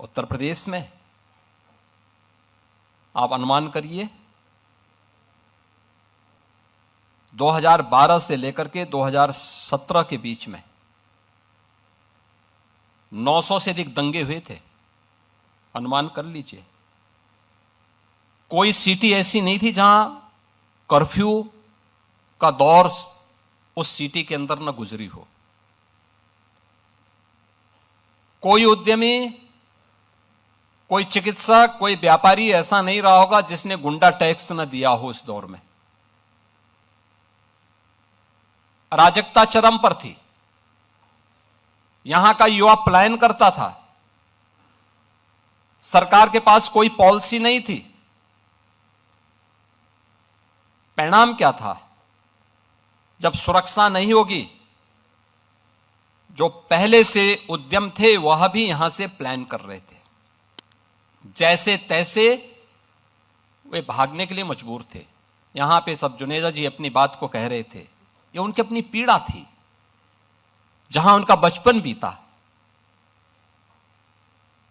उत्तर प्रदेश में आप अनुमान करिए 2012 से लेकर के 2017 के बीच में 900 से अधिक दंगे हुए थे। अनुमान कर लीजिए। कोई सिटी ऐसी नहीं थी जहां कर्फ्यू का दौर उस सिटी के अंदर न गुजरी हो। कोई उद्यमी, कोई चिकित्सक, कोई व्यापारी ऐसा नहीं रहा होगा जिसने गुंडा टैक्स न दिया हो। इस दौर में अराजकता चरम पर थी। यहां का युवा पलायन करता था। सरकार के पास कोई पॉलिसी नहीं थी। परिणाम क्या था? जब सुरक्षा नहीं होगी, जो पहले से उद्यम थे वह भी यहां से प्लान कर रहे थे। जैसे तैसे वे भागने के लिए मजबूर थे। यहां पे सब जुनेजा जी अपनी बात को कह रहे थे, ये उनकी अपनी पीड़ा थी, जहां उनका बचपन बीता।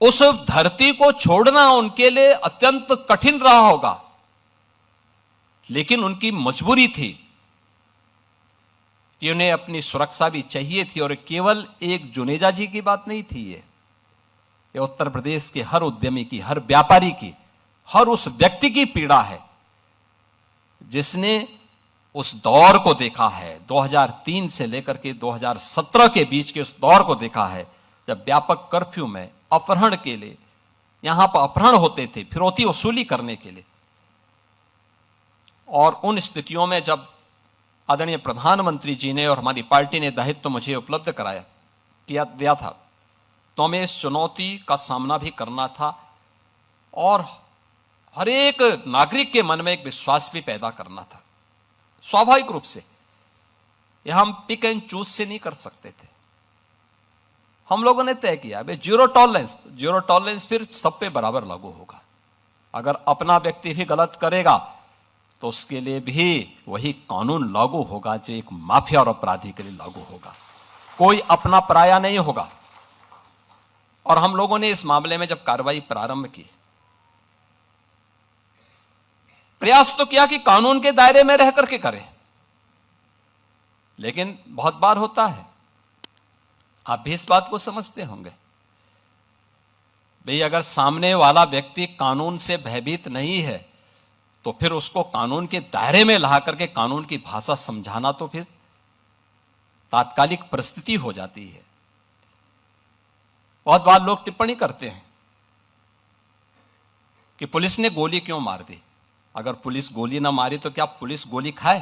उस धरती को छोड़ना उनके लिए अत्यंत कठिन रहा होगा, लेकिन उनकी मजबूरी थी कि उन्हें अपनी सुरक्षा भी चाहिए थी। और केवल एक जुनेजा जी की बात नहीं थी, ये उत्तर प्रदेश के हर उद्यमी की, हर व्यापारी की, हर उस व्यक्ति की पीड़ा है जिसने उस दौर को देखा है। 2003 से लेकर के 2017 के बीच के उस दौर को देखा है, जब व्यापक कर्फ्यू में अपहरण के लिए यहां पर अपहरण होते थे, फिरौती वसूली करने के लिए। और उन स्थितियों में जब आदरणीय प्रधानमंत्री जी ने और हमारी पार्टी ने दायित्व मुझे उपलब्ध दिया था, तो हमें इस चुनौती का सामना भी करना था और हर एक नागरिक के मन में एक विश्वास भी पैदा करना था। स्वाभाविक रूप से यह हम पिक एंड चूज से नहीं कर सकते थे। हम लोगों ने तय किया भाई जीरो टॉलरेंस फिर सब पे बराबर लागू होगा। अगर अपना व्यक्ति भी गलत करेगा तो उसके लिए भी वही कानून लागू होगा जो एक माफिया और अपराधी के लिए लागू होगा। कोई अपना पराया नहीं होगा। और हम लोगों ने इस मामले में जब कार्रवाई प्रारंभ की, प्रयास तो किया कि कानून के दायरे में रह करके करें, लेकिन बहुत बार होता है, आप भी इस बात को समझते होंगे, भाई अगर सामने वाला व्यक्ति कानून से भयभीत नहीं है तो फिर उसको कानून के दायरे में ला करके कानून की भाषा समझाना तो फिर तात्कालिक परिस्थिति हो जाती है। बहुत बार लोग टिप्पणी करते हैं कि पुलिस ने गोली क्यों मार दी। अगर पुलिस गोली ना मारी तो क्या पुलिस गोली खाए?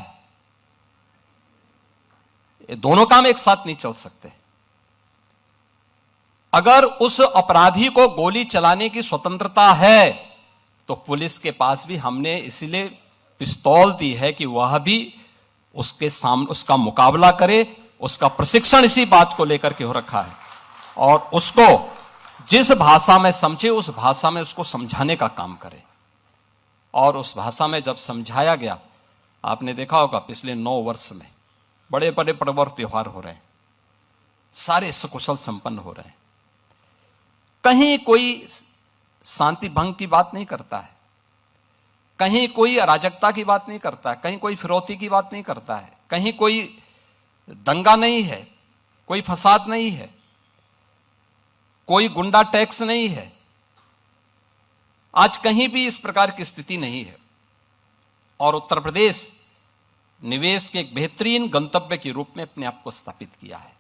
ये दोनों काम एक साथ नहीं चल सकते। अगर उस अपराधी को गोली चलाने की स्वतंत्रता है तो पुलिस के पास भी हमने इसलिए पिस्तौल दी है कि वह भी उसके सामने उसका मुकाबला करे। उसका प्रशिक्षण इसी बात को लेकर के हो रखा है और उसको जिस भाषा में समझे उस भाषा में उसको समझाने का काम करे। और उस भाषा में जब समझाया गया, आपने देखा होगा पिछले 9 वर्ष में बड़े बड़े पर्व और त्योहार हो रहे हैं, सारे सकुशल संपन्न हो रहे हैं। कहीं कोई शांति भंग की बात नहीं करता है, कहीं कोई अराजकता की बात नहीं करता है, कहीं कोई फिरौती की बात नहीं करता है, कहीं कोई दंगा नहीं है, कोई फसाद नहीं है, कोई गुंडा टैक्स नहीं है। आज कहीं भी इस प्रकार की स्थिति नहीं है और उत्तर प्रदेश निवेश के एक बेहतरीन गंतव्य के रूप में अपने आप को स्थापित किया है।